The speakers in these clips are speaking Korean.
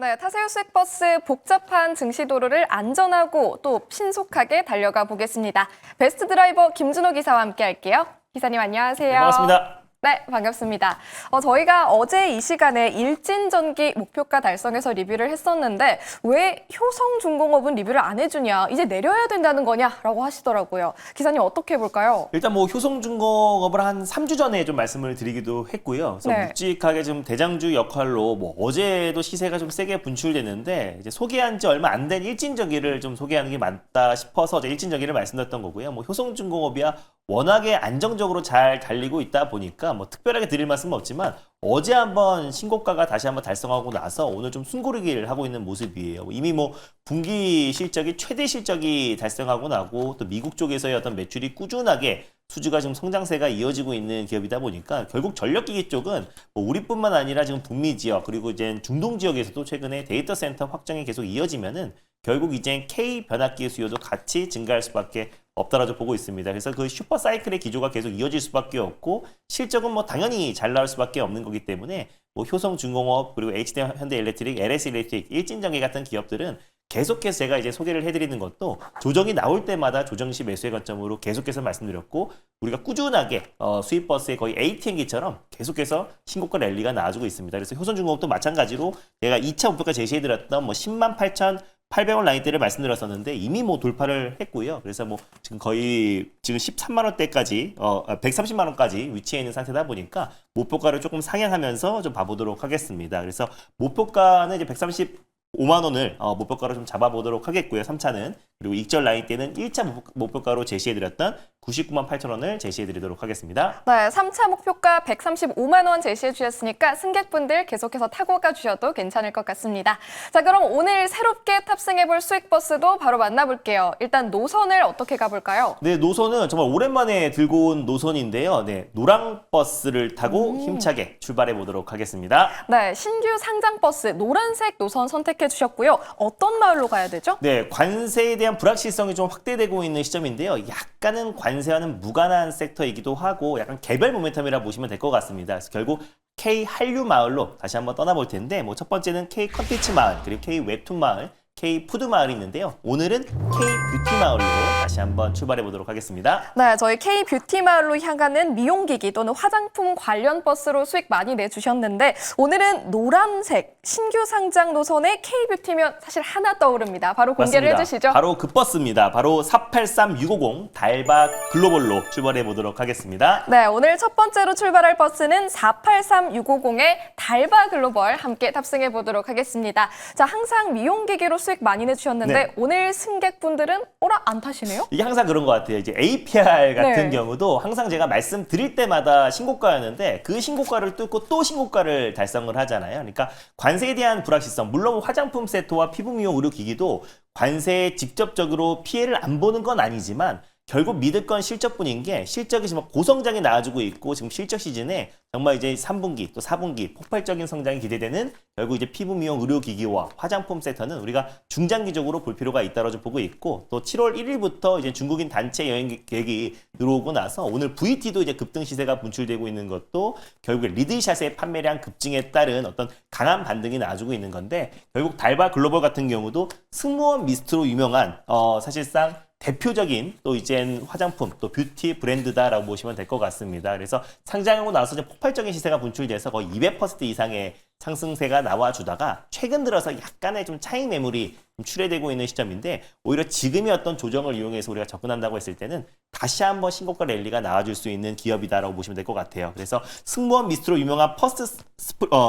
네, 타세요 수익버스 복잡한 증시도로를 안전하고 또 신속하게 달려가 보겠습니다. 베스트 드라이버 김준호 기사와 함께 할게요. 기사님 안녕하세요. 네, 반갑습니다. 네, 반갑습니다. 저희가 어제 이 시간에 일진전기 목표가 달성해서 리뷰를 했었는데 왜 효성중공업은 리뷰를 안 해주냐, 이제 내려야 된다는 거냐라고 하시더라고요. 기사님 어떻게 볼까요? 일단 뭐 효성중공업을 한 3주 전에 좀 말씀을 드리기도 했고요. 그래서 네. 묵직하게 좀 대장주 역할로 뭐 어제도 시세가 좀 세게 분출됐는데 이제 소개한 지 얼마 안 된 일진전기를 좀 소개하는 게 맞다 싶어서 어제 일진전기를 말씀드렸던 거고요. 뭐 효성중공업이야 워낙에 안정적으로 잘 달리고 있다 보니까 뭐 특별하게 드릴 말씀은 없지만 어제 한번 신고가가 다시 한번 달성하고 나서 오늘 좀 숨고르기를 하고 있는 모습이에요. 이미 뭐 분기 실적이 최대 실적이 달성하고 나고 또 미국 쪽에서의 어떤 매출이 꾸준하게 수주가 지금 성장세가 이어지고 있는 기업이다 보니까 결국 전력기기 쪽은 뭐 우리뿐만 아니라 지금 북미 지역 그리고 이제 중동 지역에서도 최근에 데이터 센터 확장이 계속 이어지면은 결국 이제 K 변압기 수요도 같이 증가할 수밖에 없다라고 보고 있습니다. 그래서 그 슈퍼 사이클의 기조가 계속 이어질 수밖에 없고 실적은 뭐 당연히 잘 나올 수밖에 없는 거기 때문에 뭐 효성중공업 그리고 HD 현대일렉트릭, LS일렉트릭, 일진전기 같은 기업들은 계속해서 제가 이제 소개를 해드리는 것도 조정이 나올 때마다 조정 시 매수의 관점으로 계속해서 말씀드렸고 우리가 꾸준하게 수입버스의 거의 ATM기처럼 계속해서 신고가 랠리가 나와주고 있습니다. 그래서 효성중공업도 마찬가지로 제가 2차 목표가 제시해드렸던 뭐 108,800원 라인대를 말씀드렸었는데 이미 뭐 돌파를 했고요. 그래서 뭐 지금 거의 지금 13만 원대까지 130만 원까지 위치해 있는 상태다 보니까 목표가를 조금 상향하면서 좀 봐보도록 하겠습니다. 그래서 목표가는 이제 135만 원을 목표가로 좀 잡아보도록 하겠고요. 3차는. 그리고 익절 라인 때는 1차 목표가로 제시해드렸던 99만 8천 원을 제시해드리도록 하겠습니다. 네, 3차 목표가 135만 원 제시해 주셨으니까 승객분들 계속해서 타고 가주셔도 괜찮을 것 같습니다. 자, 그럼 오늘 새롭게 탑승해볼 수익버스도 바로 만나볼게요. 일단 노선을 어떻게 가볼까요? 네, 노선은 정말 오랜만에 들고 온 노선인데요. 네, 노랑버스를 타고 힘차게 출발해 보도록 하겠습니다. 네, 신규 상장버스 노란색 노선 선택해 주셨고요. 어떤 마을로 가야 되죠? 네, 관세에 대한 불확실성이 좀 확대되고 있는 시점인데요. 약간은 관세와는 무관한 섹터이기도 하고 약간 개별 모멘텀이라 보시면 될 것 같습니다. 그래서 결국 K 한류 마을로 다시 한번 떠나볼 텐데 뭐 첫 번째는 K 컨텐츠 마을, 그리고 K 웹툰 마을, K 푸드 마을이 있는데요. 오늘은 K 뷰티 마을로 다시 한번 출발해 보도록 하겠습니다. 네, 저희 K 뷰티 마을로 향하는 미용기기 또는 화장품 관련 버스로 수익 많이 내주셨는데 오늘은 노란색 신규 상장 노선의 K 뷰티면 사실 하나 떠오릅니다. 바로 공개를 맞습니다. 해주시죠. 바로 그 버스입니다. 바로 483650 달바 글로벌로 출발해 보도록 하겠습니다. 네, 오늘 첫 번째로 출발할 버스는 483650의 달바 글로벌 함께 탑승해 보도록 하겠습니다. 자, 항상 미용기기로 수익 많이 내주셨는데 네. 오늘 승객분들은 오라 안 타시네요? 이게 항상 그런 것 같아요. 이제 APR 같은 네. 경우도 항상 제가 말씀드릴 때마다 신고가였는데 그 신고가를 뚫고 또 신고가를 달성을 하잖아요. 그러니까 관세에 대한 불확실성, 물론 화장품 세트와 피부 미용 의료기기도 관세에 직접적으로 피해를 안 보는 건 아니지만 결국 믿을 건 실적뿐인 게 실적이 지금 고성장이 나와주고 있고 지금 실적 시즌에 정말 이제 3분기 또 4분기 폭발적인 성장이 기대되는 결국 이제 피부 미용 의료기기와 화장품 섹터는 우리가 중장기적으로 볼 필요가 있다고 좀 보고 있고 또 7월 1일부터 이제 중국인 단체 여행객이 들어오고 나서 오늘 VT도 이제 급등 시세가 분출되고 있는 것도 결국에 리드샷의 판매량 급증에 따른 어떤 강한 반등이 나와주고 있는 건데 결국 달바 글로벌 같은 경우도 승무원 미스트로 유명한 사실상 대표적인 또 이젠 화장품 또 뷰티 브랜드다라고 보시면 될 것 같습니다. 그래서 상장하고 나서 이제 폭발적인 시세가 분출돼서 거의 200% 이상의 상승세가 나와주다가 최근 들어서 약간의 좀 차익 매물이 좀 출회되고 있는 시점인데 오히려 지금의 어떤 조정을 이용해서 우리가 접근한다고 했을 때는 다시 한번 신고가 랠리가 나와줄 수 있는 기업이다라고 보시면 될 것 같아요. 그래서 승무원 미스트로 유명한 퍼스트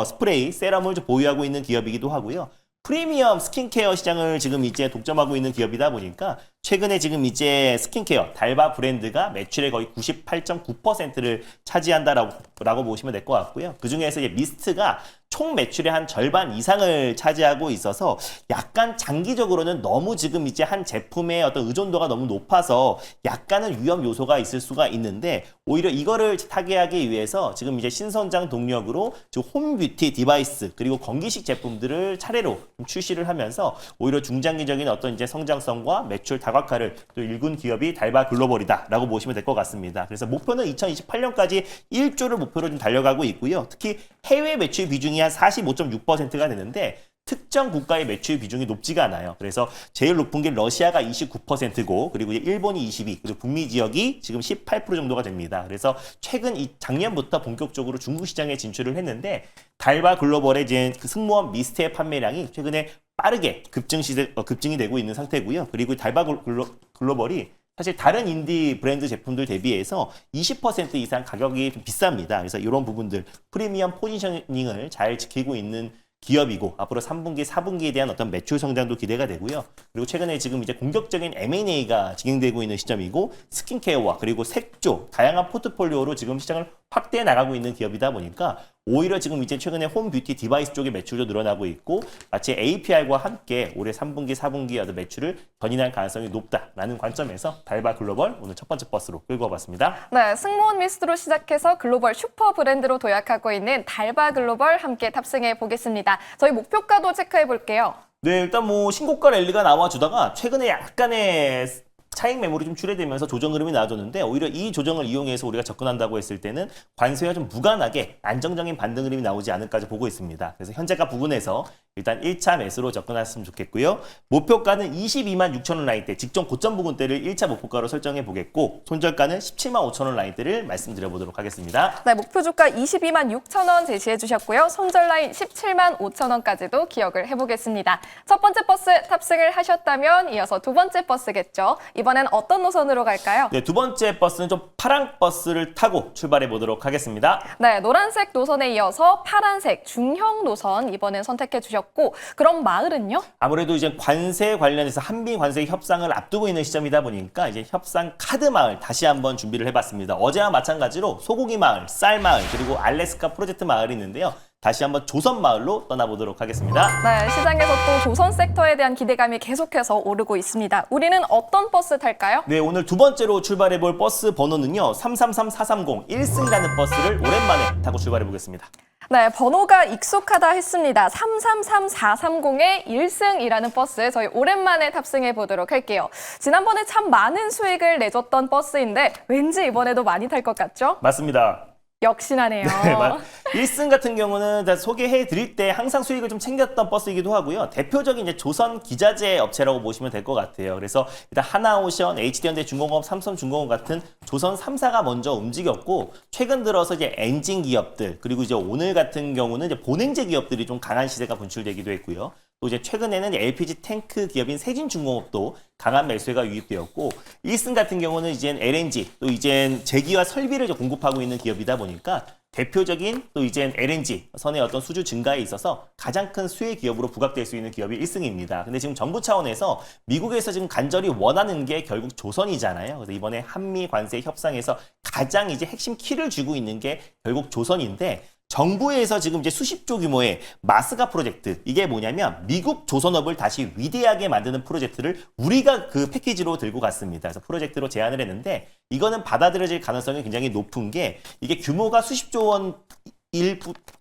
스프레이 세럼을 보유하고 있는 기업이기도 하고요. 프리미엄 스킨케어 시장을 지금 이제 독점하고 있는 기업이다 보니까 최근에 지금 이제 스킨케어 달바 브랜드가 매출의 거의 98.9%를 차지한다라고 보시면 될 것 같고요. 그 중에서 이제 미스트가 총 매출의 한 절반 이상을 차지하고 있어서 약간 장기적으로는 너무 지금 이제 한 제품의 어떤 의존도가 너무 높아서 약간은 위험 요소가 있을 수가 있는데 오히려 이거를 타개하기 위해서 지금 이제 신선장 동력으로 지금 홈뷰티 디바이스 그리고 건기식 제품들을 차례로 좀 출시를 하면서 오히려 중장기적인 어떤 이제 성장성과 매출 다각화를 또 일군 기업이 달바 글로벌이다라고 보시면 될 것 같습니다. 그래서 목표는 2028년까지 1조를 목표로 좀 달려가고 있고요. 특히 해외 매출 비중이 한 45.6%가 되는데 특정 국가의 매출 비중이 높지가 않아요. 그래서 제일 높은 게 러시아가 29%고 그리고 이제 일본이 22, 그리고 북미 지역이 지금 18% 정도가 됩니다. 그래서 최근 작년부터 본격적으로 중국 시장에 진출을 했는데 달바 글로벌의 이제 그 승무원 미스트의 판매량이 최근에 빠르게 급증이 되고 있는 상태고요. 그리고 달바 글로벌이 사실 다른 인디 브랜드 제품들 대비해서 20% 이상 가격이 좀 비쌉니다. 그래서 이런 부분들 프리미엄 포지셔닝을 잘 지키고 있는 기업이고 앞으로 3분기, 4분기에 대한 어떤 매출 성장도 기대가 되고요. 그리고 최근에 지금 이제 공격적인 M&A가 진행되고 있는 시점이고 스킨케어와 그리고 색조, 다양한 포트폴리오로 지금 시장을 확대해 나가고 있는 기업이다 보니까 오히려 지금 이제 최근에 홈 뷰티 디바이스 쪽의 매출도 늘어나고 있고 마치 APR과 함께 올해 3분기, 4분기에 매출을 견인할 가능성이 높다라는 관점에서 달바 글로벌 오늘 첫 번째 버스로 끌고 와봤습니다. 네, 승무원 미스트로 시작해서 글로벌 슈퍼 브랜드로 도약하고 있는 달바 글로벌 함께 탑승해 보겠습니다. 저희 목표가도 체크해 볼게요. 네, 일단 뭐 신고가 랠리가 나와주다가 최근에 약간의 차익 매물이 좀 출회되면서 조정 흐름이 나와줬는데 오히려 이 조정을 이용해서 우리가 접근한다고 했을 때는 관세와 좀 무관하게 안정적인 반등 흐름이 나오지 않을까 보고 있습니다. 그래서 현재가 부근에서 일단 1차 매수로 접근하셨으면 좋겠고요. 목표가는 22만 6천 원 라인대, 직전 고점 부근대를 1차 목표가로 설정해 보겠고 손절가는 17만 5천 원 라인대를 말씀드려 보도록 하겠습니다. 네, 목표 주가 22만 6천 원 제시해 주셨고요. 손절 라인 17만 5천 원까지도 기억을 해보겠습니다. 첫 번째 버스 탑승을 하셨다면 이어서 두 번째 버스겠죠. 이번엔 어떤 노선으로 갈까요? 네, 두 번째 버스는 좀 파란 버스를 타고 출발해 보도록 하겠습니다. 네, 노란색 노선에 이어서 파란색 중형 노선 이번엔 선택해 주셨고 그럼 마을은요? 아무래도 이제 관세 관련해서 한미 관세 협상을 앞두고 있는 시점이다 보니까 이제 협상 카드 마을 다시 한번 준비를 해봤습니다. 어제와 마찬가지로 소고기 마을, 쌀 마을, 그리고 알래스카 프로젝트 마을이 있는데요. 다시 한번 조선 마을로 떠나보도록 하겠습니다. 네, 시장에서 또 조선 섹터에 대한 기대감이 계속해서 오르고 있습니다. 우리는 어떤 버스 탈까요? 네, 오늘 두 번째로 출발해볼 버스 번호는요. 333430 1승이라는 버스를 오랜만에 타고 출발해 보겠습니다. 네, 번호가 익숙하다 했습니다. 333430의 1승이라는 버스 저희 오랜만에 탑승해 보도록 할게요. 지난번에 참 많은 수익을 내줬던 버스인데 왠지 이번에도 많이 탈 것 같죠? 맞습니다. 역시나네요. 네, 1승 같은 경우는 다 소개해 드릴 때 항상 수익을 좀 챙겼던 버스이기도 하고요. 대표적인 이제 조선 기자재 업체라고 보시면 될 것 같아요. 그래서 일단 하나오션, HD현대중공업, 삼성중공업 같은 조선 3사가 먼저 움직였고 최근 들어서 이제 엔진 기업들 그리고 이제 오늘 같은 경우는 이제 본행제 기업들이 좀 강한 시세가 분출되기도 했고요. 또 이제 최근에는 LPG 탱크 기업인 세진중공업도 강한 매수가 유입되었고 1승 같은 경우는 이젠 LNG 또 이젠 제기와 설비를 공급하고 있는 기업이다 보니까 대표적인 또 이젠 LNG 선의 어떤 수주 증가에 있어서 가장 큰 수혜 기업으로 부각될 수 있는 기업이 1승입니다. 근데 지금 정부 차원에서 미국에서 지금 간절히 원하는 게 결국 조선이잖아요. 그래서 이번에 한미 관세 협상에서 가장 이제 핵심 키를 쥐고 있는 게 결국 조선인데 정부에서 지금 이제 수십조 규모의 마스가 프로젝트 이게 뭐냐면 미국 조선업을 다시 위대하게 만드는 프로젝트를 우리가 그 패키지로 들고 갔습니다. 그래서 프로젝트로 제안을 했는데 이거는 받아들여질 가능성이 굉장히 높은 게 이게 규모가 수십조 원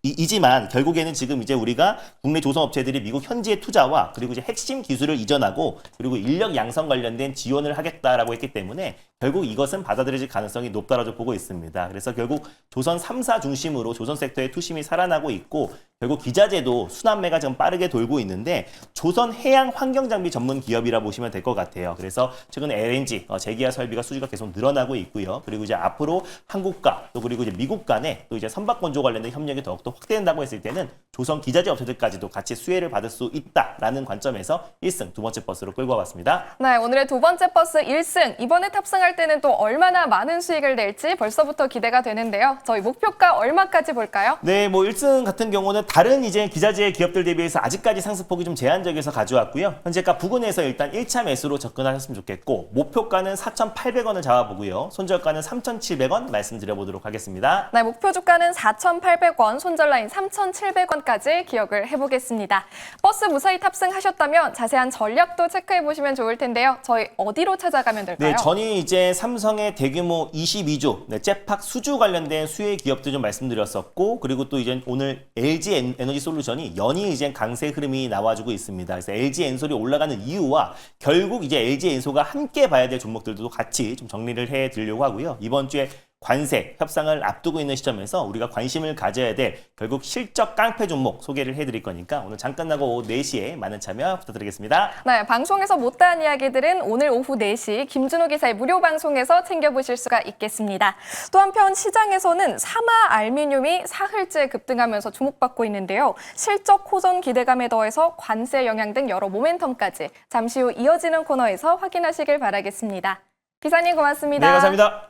이지만 결국에는 지금 이제 우리가 국내 조선업체들이 미국 현지의 투자와 그리고 이제 핵심 기술을 이전하고 그리고 인력 양성 관련된 지원을 하겠다라고 했기 때문에 결국 이것은 받아들여질 가능성이 높다라고 보고 있습니다. 그래서 결국 조선 3사 중심으로 조선 섹터의 투심이 살아나고 있고 결국 기자재도 순환매가 지금 빠르게 돌고 있는데 조선 해양 환경 장비 전문 기업이라 보시면 될 것 같아요. 그래서 최근 LNG 재기화 설비가 수주가 계속 늘어나고 있고요. 그리고 이제 앞으로 한국과 또 그리고 이제 미국 간에 또 이제 선박 건조 관련된 협력이 더욱더 확대된다고 했을 때는 조선 기자재 업체들까지도 같이 수혜를 받을 수 있다라는 관점에서 1승 두 번째 버스로 끌고 와봤습니다. 네, 오늘의 두 번째 버스 1승 이번에 탑승할 때는 또 얼마나 많은 수익을 낼지 벌써부터 기대가 되는데요. 저희 목표가 얼마까지 볼까요? 네, 뭐 1승 같은 경우는 다른 이제 기자재 기업들 대비해서 아직까지 상승폭이 좀 제한적이어서 가져왔고요. 현재가 부근에서 일단 1차 매수로 접근하셨으면 좋겠고 목표가는 4,800원을 잡아보고요. 손절가는 3,700원 말씀드려보도록 하겠습니다. 네, 목표 주가는 4,800원, 손절 라인 3,700원까지 기억을 해보겠습니다. 버스 무사히 탑승하셨다면 자세한 전략도 체크해보시면 좋을 텐데요. 저희 어디로 찾아가면 될까요? 네, 전이 이제 삼성의 대규모 22조 jet팍 수주 관련된 수혜 기업들 좀 말씀드렸었고 그리고 또 이제 오늘 LG 에너지 솔루션이 연이 이제 강세 흐름이 나와주고 있습니다. 그래서 LG 엔솔이 올라가는 이유와 결국 이제 LG 엔소가 함께 봐야 될 종목들도 같이 좀 정리를 해드리려고 하고요. 이번 주에 관세 협상을 앞두고 있는 시점에서 우리가 관심을 가져야 될 결국 실적 깡패 종목 소개를 해드릴 거니까 오늘 장 끝나고 오후 4시에 많은 참여 부탁드리겠습니다. 네, 방송에서 못다한 이야기들은 오늘 오후 4시 김준호 기사의 무료 방송에서 챙겨보실 수가 있겠습니다. 또 한편 시장에서는 사마 알미늄이 사흘째 급등하면서 주목받고 있는데요. 실적 호전 기대감에 더해서 관세 영향 등 여러 모멘텀까지 잠시 후 이어지는 코너에서 확인하시길 바라겠습니다. 기사님 고맙습니다. 네, 감사합니다.